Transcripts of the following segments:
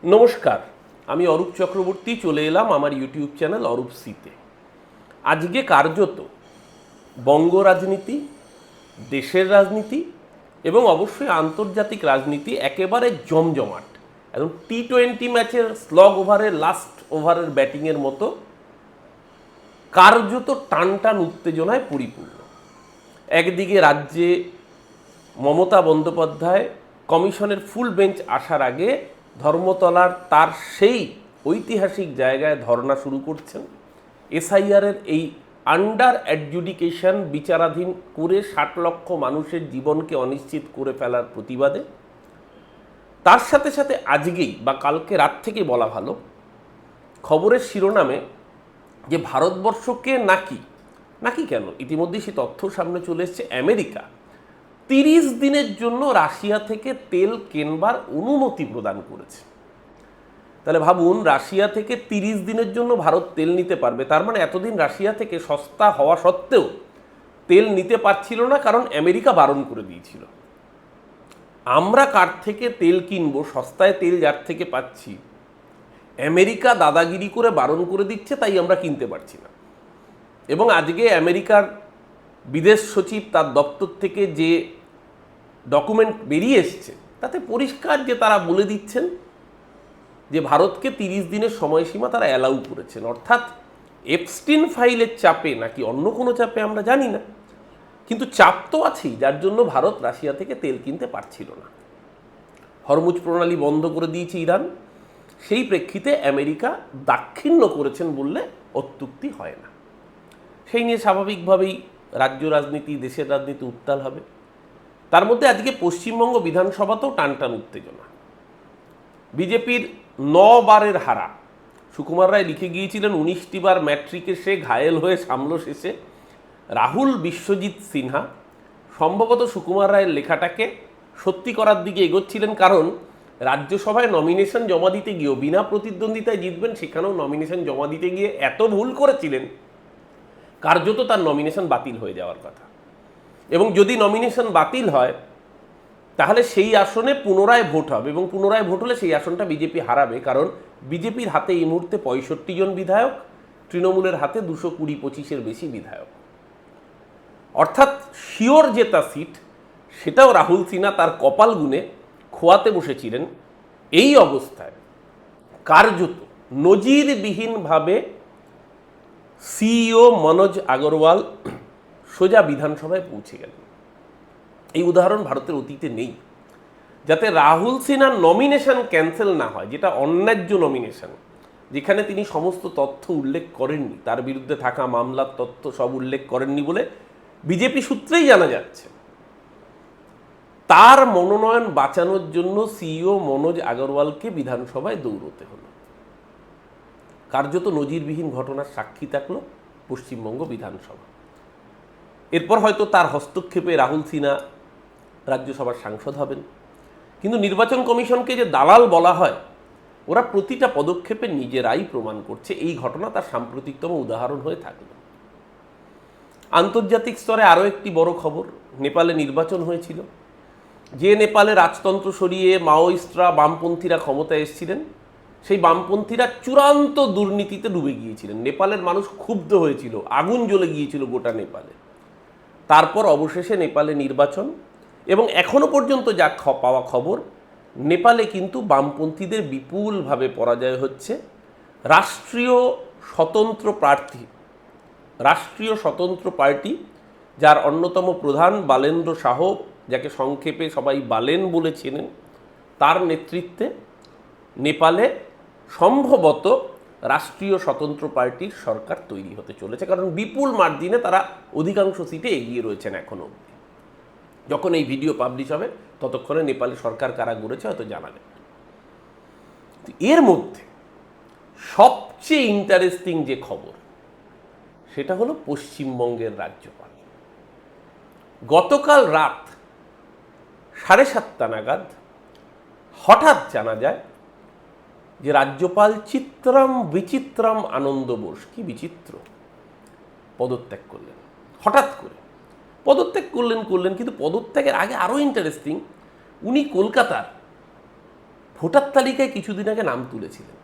নমস্কার, আমি অরূপ চক্রবর্তী চলে এলাম আমার ইউটিউব চ্যানেল অরূপ সিতে। আজকে কার্যত বঙ্গ রাজনীতি, দেশের রাজনীতি এবং অবশ্যই আন্তর্জাতিক রাজনীতি একেবারে জমজমাট। একদম টি-20 ম্যাচের স্লগ ওভারের লাস্ট ওভারের ব্যাটিংয়ের মতো কার্যত টানটান উত্তেজনায় পরিপূর্ণ। একদিকে রাজ্যে মমতা বন্দ্যোপাধ্যায় কমিশনের ফুল বেঞ্চ আসার আগে ধর্মতলার তার সেই ঐতিহাসিক জায়গায় ধর্ণা শুরু করছেন এসআইআরের এই আন্ডার অ্যাডজুডিকেশন বিচারাধীন করে ৬০ লক্ষ মানুষের জীবনকে অনিশ্চিত করে ফেলার প্রতিবাদে। তার সাথে সাথে আজকেই বা কালকে রাত থেকে বলা ভালো, খবরের শিরোনামে যে ভারতবর্ষকে নাকি কেন ইতিমধ্যেই সে তথ্য সামনে চলে এসছে, আমেরিকা ৩০ দিনের জন্য রাশিয়া থেকে তেল কেনবার অনুমতি প্রদান করেছে। তাহলে ভাবুন, রাশিয়া থেকে ৩০ দিনের জন্য ভারত তেল নিতে পারবে। তার মানে এতদিন রাশিয়া থেকে সস্তা হওয়া সত্ত্বেও তেল নিতে পারছিল না, কারণ আমেরিকা বারণ করে দিয়েছিল। আমরা কার থেকে তেল কিনবো, সস্তায় তেল যার থেকে পাচ্ছি, আমেরিকা দাদাগিরি করে বারণ করে দিচ্ছে, তাই আমরা কিনতে পারছি না। এবং আজকে আমেরিকার বিদেশ সচিব তার দপ্তর থেকে যে ডকুমেন্ট বেরিয়ে এসছে তাতে পরিষ্কার যে তারা বলে দিচ্ছেন যে ভারতকে ৩০ দিনের সময়সীমা তারা অ্যালাউ করেছেন। অর্থাৎ এপস্টিন ফাইলের চাপে নাকি অন্য কোনো চাপে আমরা জানি না, কিন্তু চাপ তো আছেই, যার জন্য ভারত রাশিয়া থেকে তেল কিনতে পারছিল না। হরমুজ প্রণালী বন্ধ করে দিয়েছে ইরান, সেই প্রেক্ষিতে আমেরিকা দাক্ষিণ্য করেছেন বললে অত্যুক্তি হয় না। সেই নিয়ে স্বাভাবিকভাবেই রাজ্য রাজনীতি, দেশের রাজনীতি উত্তাল হবে। তার মধ্যে আজকে পশ্চিমবঙ্গ বিধানসভাতেও টানটান উত্তেজনা। বিজেপির ৯ বারের হারা, সুকুমার রায় লিখে গিয়েছিলেন ১৯টি বার ম্যাট্রিকে সে ঘায়েল হয়ে সামল শেষে। রাহুল বিশ্বজিৎ সিনহা সম্ভবত সুকুমার রায়ের লেখাটাকে সত্যি করার দিকে এগোচ্ছিলেন, কারণ রাজ্যসভায় নমিনেশন জমা দিতে গিয়েও বিনা প্রতিদ্বন্দ্বিতায় জিতবেন, সেখানেও নমিনেশন জমা দিতে গিয়ে এত ভুল করেছিলেন কার্যত তার নমিনেশন বাতিল হয়ে যাওয়ার কথা। এবং যদি নমিনেশন বাতিল হয় তাহলে সেই আসনে পুনরায় ভোট হবে, এবং পুনরায় ভোট হলে সেই আসনটা বিজেপি হারাবে, কারণ বিজেপির হাতে এই মুহূর্তে ৬৫ জন বিধায়ক, তৃণমূলের হাতে ২২০-২৫-এর বেশি বিধায়ক। অর্থাৎ শিওর জেতা সিট সেটাও রাহুল সিনহা তার কপাল গুনে খোয়াতে বসেছিলেন। এই অবস্থায় কার্যত নজিরবিহীনভাবে সিইও মনোজ আগরওয়াল সোজা বিধানসভায় পৌঁছে গেলেন। এই উদাহরণ ভারতের অতীতে নেই। যাতে রাহুল সিনহার নমিনেশন ক্যান্সেল না হয়, যেটা অন্যায্য নমিনেশন, যেখানে তিনি সমস্ত তথ্য উল্লেখ করেননি, তার বিরুদ্ধে থাকা মামলার তথ্য সব উল্লেখ করেননি বলে বিজেপি সূত্রেই জানা যাচ্ছে, তার মনোনয়ন বাঁচানোর জন্য সিইও মনোজ আগরওয়ালকে বিধানসভায় দৌড়তে হলো। কার্যত নজিরবিহীন ঘটনার সাক্ষী থাকলো পশ্চিমবঙ্গ বিধানসভা। এরপর হয়তো তার হস্তক্ষেপে রাহুল সিনহা রাজ্যসভার সাংসদ হবেন, কিন্তু নির্বাচন কমিশনকে যে দালাল বলা হয়, ওরা প্রতিটা পদক্ষেপে নিজেরাই প্রমাণ করছে। এই ঘটনা তার সাম্প্রতিকতম উদাহরণ হয়ে থাকলো। আন্তর্জাতিক স্তরে আরও একটি বড় খবর, নেপালে নির্বাচন হয়েছিল। যে নেপালে রাজতন্ত্র সরিয়ে মাওয়িস্টরা, বামপন্থীরা ক্ষমতায় এসেছিলেন, সেই বামপন্থীরা চূড়ান্ত দুর্নীতিতে ডুবে গিয়েছিলেন। নেপালের মানুষ ক্ষুব্ধ হয়েছিল, আগুন জ্বলে গিয়েছিল গোটা নেপালে। তারপর অবশেষে নেপালে নির্বাচন, এবং এখনো পর্যন্ত যা পাওয়া খবর, নেপালে কিন্তু বামপন্থীদের বিপুলভাবে পরাজয় হচ্ছে। রাষ্ট্রীয় স্বতন্ত্র পার্টি, যার অন্যতম প্রধান বালেন্দ্র শাহ, যাকে সংক্ষেপে সবাই বালেন বলে চেনেন, তার নেতৃত্বে নেপালে সম্ভবত রাষ্ট্রীয় স্বতন্ত্র পার্টির সরকার তৈরি হতে চলেছে, কারণ বিপুল মার্জিনে তারা অধিকাংশ সিটে এগিয়ে রয়েছেন এখনো অবধি। যখন এই ভিডিও পাবলিশ হবে ততক্ষণে নেপালে সরকার কারা গড়েছে হয়তো জানা যাবে। এর মধ্যে সবচেয়ে ইন্টারেস্টিং যে খবর, সেটা হলো পশ্চিমবঙ্গের রাজ্যপাল। গতকাল রাত 7:30 নাগাদ হঠাৎ জানা যায় যে রাজ্যপাল চিত্রাম বিচিত্রাম আনন্দ বোস, কি বিচিত্র, পদত্যাগ করলেন। হঠাৎ করে পদত্যাগ করলেন, কিন্তু পদত্যাগের আগে আরও ইন্টারেস্টিং, উনি কলকাতার ভোটার তালিকায় কিছুদিন আগে নাম তুলেছিলেন,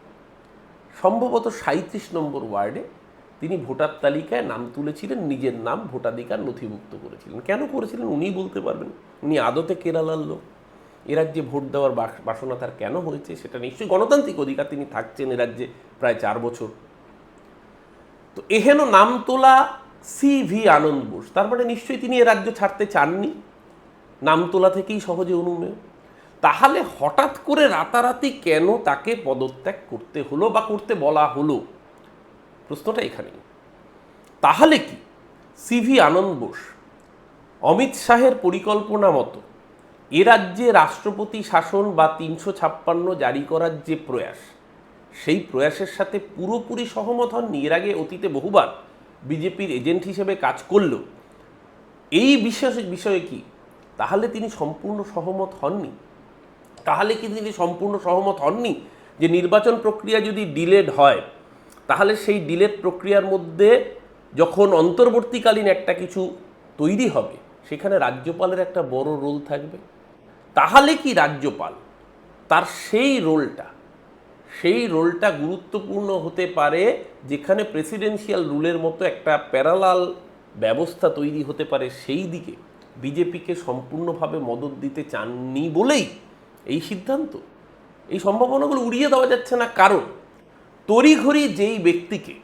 সম্ভবত 37 নম্বর ওয়ার্ডে তিনি ভোটার তালিকায় নাম তুলেছিলেন, নিজের নাম ভোটাধিকার নথিভুক্ত করেছিলেন। কেন করেছিলেন উনিই বলতে পারবেন। উনি আদতে কেরালার লোক, এ রাজ্যে ভোট দেওয়ার বাসনা তার কেন হয়েছে সেটা নিশ্চয়ই গণতান্ত্রিক অধিকার, তিনি থাকছেন এ রাজ্যে প্রায় 4 বছর। তো এহেন নাম তোলা CV আনন্দ বোস, তার মানে নিশ্চয়ই তিনি এ রাজ্য ছাড়তে চাননি, নাম তোলা থেকেই সহজে অনুমেয়। তাহলে হঠাৎ করে রাতারাতি কেন তাকে পদত্যাগ করতে হলো বা করতে বলা হলো, প্রশ্নটা এখানেই। তাহলে কি CV আনন্দ বোস অমিত শাহের পরিকল্পনা মতো এ রাজ্যে রাষ্ট্রপতি শাসন বা 356 জারি করার যে প্রয়াস, সেই প্রয়াসের সাথে পুরোপুরি সহমত হননি? এর আগে অতীতে বহুবার বিজেপির এজেন্ট হিসেবে কাজ করল, এই বিষয়ে কি তাহলে তিনি সম্পূর্ণ সহমত হননি? তাহলে কি তিনি সম্পূর্ণ সহমত হননি যে নির্বাচন প্রক্রিয়া যদি ডিলেড হয়, তাহলে সেই ডিলেড প্রক্রিয়ার মধ্যে যখন অন্তর্বর্তীকালীন একটা কিছু তৈরি হবে, সেখানে রাজ্যপালের একটা বড় রোল থাকবে? তাহলে কি রাজ্যপাল তার সেই রোলটা গুরুত্বপূর্ণ হতে পারে, যেখানে প্রেসিডেন্সিয়াল রুলের মতো একটা প্যারালাল ব্যবস্থা তৈরি হতে পারে, সেই দিকে বিজেপিকে সম্পূর্ণভাবে মদত দিতে চাননি বলেই এই সিদ্ধান্ত? এই সম্ভাবনাগুলো উড়িয়ে দেওয়া যাচ্ছে না, কারণ তড়িঘড়ি যেই ব্যক্তিকে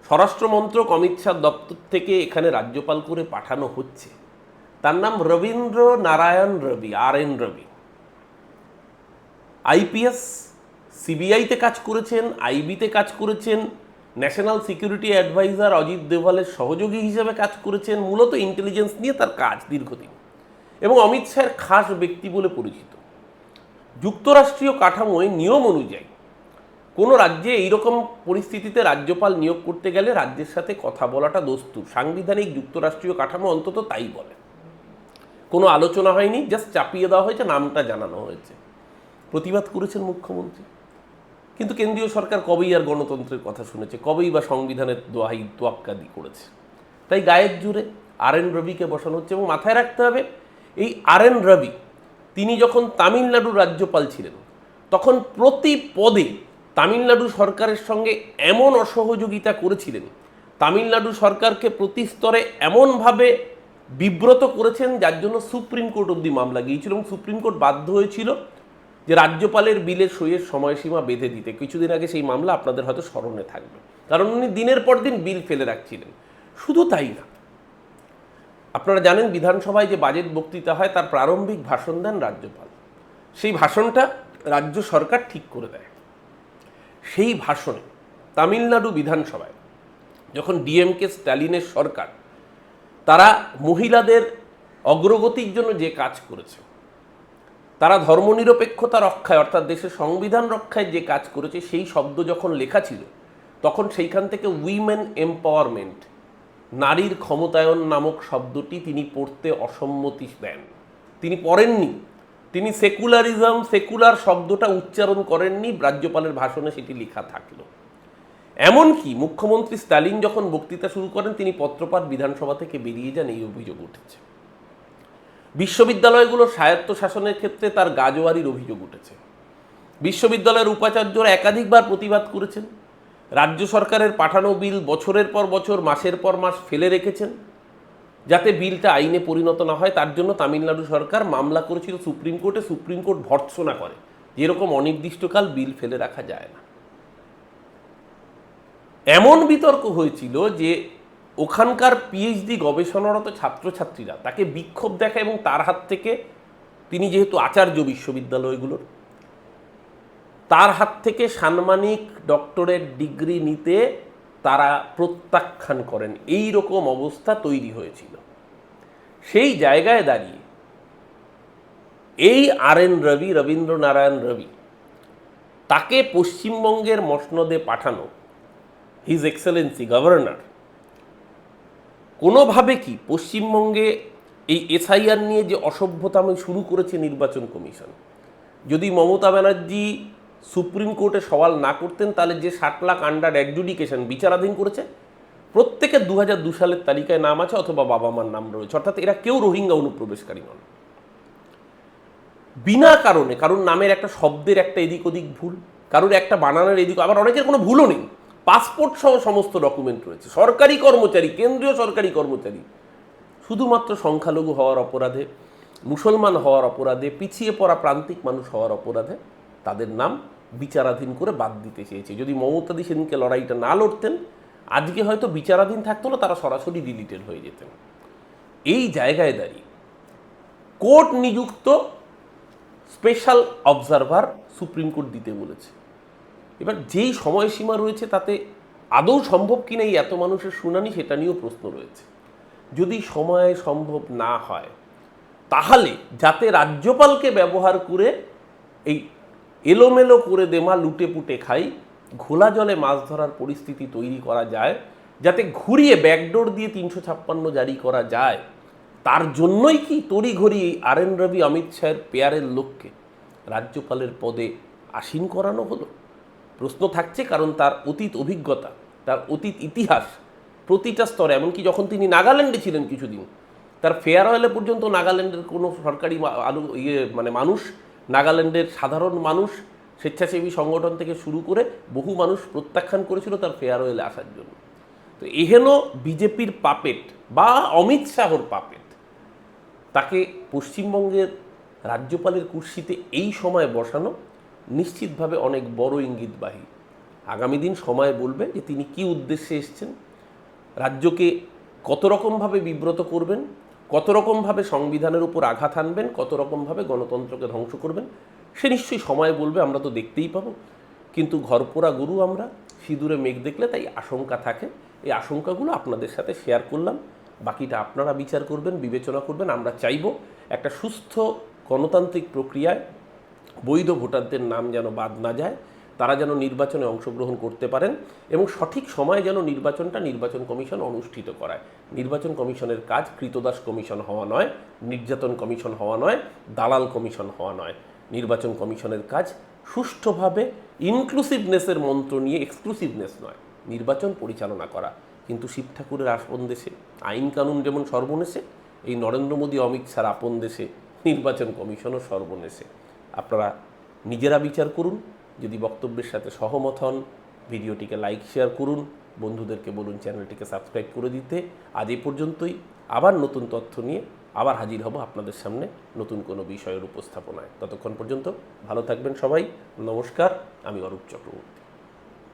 স্বরাষ্ট্রমন্ত্রক অমিত শাহ দপ্তর থেকে এখানে রাজ্যপাল করে পাঠানো হচ্ছে, তার নাম রবীন্দ্র নারায়ণ রবি, RN রবি। IPS, CBI-তে কাজ করেছেন, IB-তে কাজ করেছেন, ন্যাশনাল সিকিউরিটি অ্যাডভাইজার অজিত দোভালের সহযোগী হিসেবে কাজ করেছেন, মূলত ইন্টেলিজেন্স নিয়ে তার কাজ দীর্ঘদিন, এবং অমিত শাহের খাস ব্যক্তি বলে পরিচিত। যুক্তরাষ্ট্রীয় কাঠামোয় নিয়ম অনুযায়ী কোনো রাজ্যে এইরকম পরিস্থিতিতে রাজ্যপাল নিয়োগ করতে গেলে রাজ্যের সাথে কথা বলাটা দস্তুর, সাংবিধানিক যুক্তরাষ্ট্রীয় কাঠামো অন্তত তাই বলে। কোনো আলোচনা হয়নি, জাস্ট চাপিয়ে দেওয়া হয়েছে, নামটা জানানো হয়েছে। প্রতিবাদ করেছেন মুখ্যমন্ত্রী, কিন্তু কেন্দ্রীয় সরকার কবেই আর গণতন্ত্রের কথা শুনেছে, কবেই বা সংবিধানের দোহাই তোয়াক্কা করেছে? তাই গায়ের জোরে RN রবিকে বসানো হচ্ছে। এবং মাথায় রাখতে হবে, এই RN রবি তিনি যখন তামিলনাড়ুর রাজ্যপাল ছিলেন, তখন প্রতি পদে তামিলনাড়ু সরকারের সঙ্গে এমন অসহযোগিতা করেছিলেন, তামিলনাড়ু সরকারকে প্রতি স্তরে এমনভাবে বিব্রত করেছেন, যার জন্য সুপ্রিম কোর্ট অবধি মামলা গিয়েছিল, এবং সুপ্রিম কোর্ট বাধ্য হয়েছিল যে রাজ্যপালের বিলের সইয়ের সময়সীমা বেঁধে দিতে। কিছুদিন আগে সেই মামলা আপনাদের হয়তো স্মরণে থাকবে, কারণ উনি দিনের পর দিন বিল ফেলে রাখছিলেন। শুধু তাই না, আপনারা জানেন বিধানসভায় যে বাজেট বক্তৃতা হয়, তার প্রারম্ভিক ভাষণ দেন রাজ্যপাল। সেই ভাষণটা রাজ্য সরকার ঠিক করে দেয়। সেই ভাষণে তামিলনাড়ু বিধানসভায় যখন DMK স্ট্যালিনের সরকার, তারা মহিলাদের অগ্রগতির জন্য যে কাজ করেছে, তারা ধর্মনিরপেক্ষতা রক্ষায় অর্থাৎ দেশের সংবিধান রক্ষায় যে কাজ করেছে, সেই শব্দ যখন লেখা ছিল, তখন সেইখান থেকে উইমেন এম্পাওয়ারমেন্ট, নারীর ক্ষমতায়ন নামক শব্দটি তিনি পড়তে অসম্মতি দেন। তিনি পড়েননি, তিনি সেকুলার শব্দটা উচ্চারণ করেননি, রাজ্যপালের ভাষণে সেটি লেখা থাকলো। এমনকি মুখ্যমন্ত্রী স্ট্যালিন যখন বক্তৃতা শুরু করেন, তিনি পত্রপাঠ বিধানসভা থেকে বেরিয়ে যান, এই অভিযোগ উঠেছে। বিশ্ববিদ্যালয়গুলোর স্বায়ত্ত শাসনের ক্ষেত্রে তার গাজোয়ারির অভিযোগ উঠেছে। বিশ্ববিদ্যালয়ের উপাচার্যরা একাধিকবার প্রতিবাদ করেছেন। রাজ্য সরকারের পাঠানো বিল বছরের পর বছর, মাসের পর মাস ফেলে রেখেছেন, যাতে বিলটা আইনে পরিণত না হয়। তার জন্য তামিলনাড়ু সরকার মামলা করেছিল সুপ্রিম কোর্টে। সুপ্রিম কোর্ট ভর্ৎসনা করে, যেরকম অনির্দিষ্টকাল বিল ফেলে রাখা যায় না। এমন বিতর্ক হয়েছিল যে ওখানকার PhD গবেষণারত ছাত্রছাত্রীরা তাকে বিক্ষোভ দেখায়, এবং তার হাত থেকে, তিনি যেহেতু আচার্য বিশ্ববিদ্যালয়গুলোর, তার হাত থেকে সাম্মানিক ডক্টরেট ডিগ্রি নিতে তারা প্রত্যাখ্যান করেন। এই রকম অবস্থা তৈরি হয়েছিল। সেই জায়গায় দাঁড়িয়ে এই RN রবি, রবীন্দ্র নারায়ণ রবি, তাকে পশ্চিমবঙ্গের মসনদে পাঠানো হিজ এক্সেলেন্সি গভর্নর কোনোভাবে কি পশ্চিমবঙ্গে এই SIR নিয়ে যে অসভ্যতামি শুরু করেছে নির্বাচন কমিশন, যদি মমতা ব্যানার্জি সুপ্রিম কোর্টে সওয়াল না করতেন, তাহলে যে 60 লাখ আন্ডার অ্যাডজুডিকেশন বিচারাধীন করেছে, প্রত্যেকের 2002 সালের তালিকায় নাম আছে, অথবা বাবা মার নাম রয়েছে, অর্থাৎ এরা কেউ রোহিঙ্গা অনুপ্রবেশকারী নন। বিনা কারণে কারোর নামের একটা শব্দের একটা এদিক ওদিক ভুল, কারোর একটা বানানের এদিক, আবার অনেকের কোনো ভুলও নেই, পাসপোর্ট সহ সমস্ত ডকুমেন্ট রয়েছে, সরকারি কর্মচারী, কেন্দ্রীয় সরকারি কর্মচারী, শুধুমাত্র সংখ্যালঘু হওয়ার অপরাধে, মুসলমান হওয়ার অপরাধে, পিছিয়ে পড়া প্রান্তিক মানুষ হওয়ার অপরাধে তাদের নাম বিচারাধীন করে বাদ দিতে চেয়েছে। যদি মমতাদি সেদিনকে লড়াইটা না লড়তেন, আজকে হয়তো বিচারাধীন থাকতো না, তারা সরাসরি ডিলিটেড হয়ে যেতেন। এই জায়গায় দাঁড়িয়ে কোর্ট নিযুক্ত স্পেশাল অবজারভার সুপ্রিম কোর্ট দিতে বলেছে। এবার যেই সময়সীমা রয়েছে তাতে আদৌ সম্ভব কিনা এই এত মানুষের শুনানি, সেটা নিয়েও প্রশ্ন রয়েছে। যদি সময়ে সম্ভব না হয়, তাহলে যাতে রাজ্যপালকে ব্যবহার করে এই এলোমেলো করে দেমা লুটে পুটে খাই, ঘোলা জলে মাছ ধরার পরিস্থিতি তৈরি করা যায়, যাতে ঘুরিয়ে ব্যাকডোর দিয়ে 356 জারি করা যায়, তার জন্যই কি তড়িঘড়ি এই RN রবি অমিত শাহের পেয়ারের লোককে রাজ্যপালের পদে আসীন করানো হলো? প্রশ্ন থাকছে, কারণ তার অতীত অভিজ্ঞতা, তার অতীত ইতিহাস প্রতিটা স্তরে, এমনকি যখন তিনি নাগাল্যান্ডে ছিলেন কিছুদিন, তার ফেয়ারওয়েলে পর্যন্ত নাগাল্যান্ডের কোনো সরকারি মানুষ, নাগাল্যান্ডের সাধারণ মানুষ, স্বেচ্ছাসেবী সংগঠন থেকে শুরু করে বহু মানুষ প্রত্যাখ্যান করেছিল তার ফেয়ারওয়েলে আসার জন্য। তো এহেন বিজেপির পাপেট বা অমিত শাহর পাপেট, তাকে পশ্চিমবঙ্গের রাজ্যপালের কুর্সিতে এই সময় বসানো নিশ্চিতভাবে অনেক বড় ইঙ্গিতবাহী। আগামী দিন সময় বলবে যে তিনি কি উদ্দেশ্যে এসছেন, রাজ্যকে কত রকমভাবে বিব্রত করবেন, কত রকমভাবে সংবিধানের উপর আঘাত আনবেন, কত রকমভাবে গণতন্ত্রকে ধ্বংস করবেন, সে নিশ্চয়ই সময় বলবে, আমরা তো দেখতেই পাবো। কিন্তু ঘরপোড়া গরু আমরা, সিঁদুরে মেঘ দেখলে তাই আশঙ্কা থাকে। এই আশঙ্কাগুলো আপনাদের সাথে শেয়ার করলাম, বাকিটা আপনারা বিচার করবেন, বিবেচনা করবেন। আমরা চাইব একটা সুস্থ গণতান্ত্রিক প্রক্রিয়ায় বৈধ ভোটারদের নাম যেন বাদ না যায়, তারা যেন নির্বাচনে অংশগ্রহণ করতে পারেন এবং সঠিক সময়ে যেন নির্বাচন কমিশন অনুষ্ঠিত করায়। নির্বাচন কমিশনের কাজ কৃতদাস কমিশন হওয়া নয়, নির্যাতন কমিশন হওয়া নয়, দালাল কমিশন হওয়া নয়। নির্বাচন কমিশনের কাজ সুষ্ঠুভাবে ইনক্লুসিভনেসের মন্ত্র নিয়ে, এক্সক্লুসিভনেস নয়, নির্বাচন পরিচালনা করা। কিন্তু শিব ঠাকুরের আপন দেশে আইন কানুন যেমন সর্বনেশে, এই নরেন্দ্র মোদী অমিত শাহর আপন দেশে নির্বাচন কমিশনও সর্বনেশে। আপনারা নিজেরা বিচার করুন। যদি বক্তব্যের সাথে সহমত হন, ভিডিওটিকে লাইক শেয়ার করুন, বন্ধুদেরকে বলুন চ্যানেলটিকে সাবস্ক্রাইব করে দিতে। আজ এই পর্যন্তই। আবার নতুন তথ্য নিয়ে আবার হাজির হব আপনাদের সামনে নতুন কোনো বিষয়ের উপস্থাপনায়। ততক্ষণ পর্যন্ত ভালো থাকবেন সবাই। নমস্কার, আমি অরূপ চক্রবর্তী।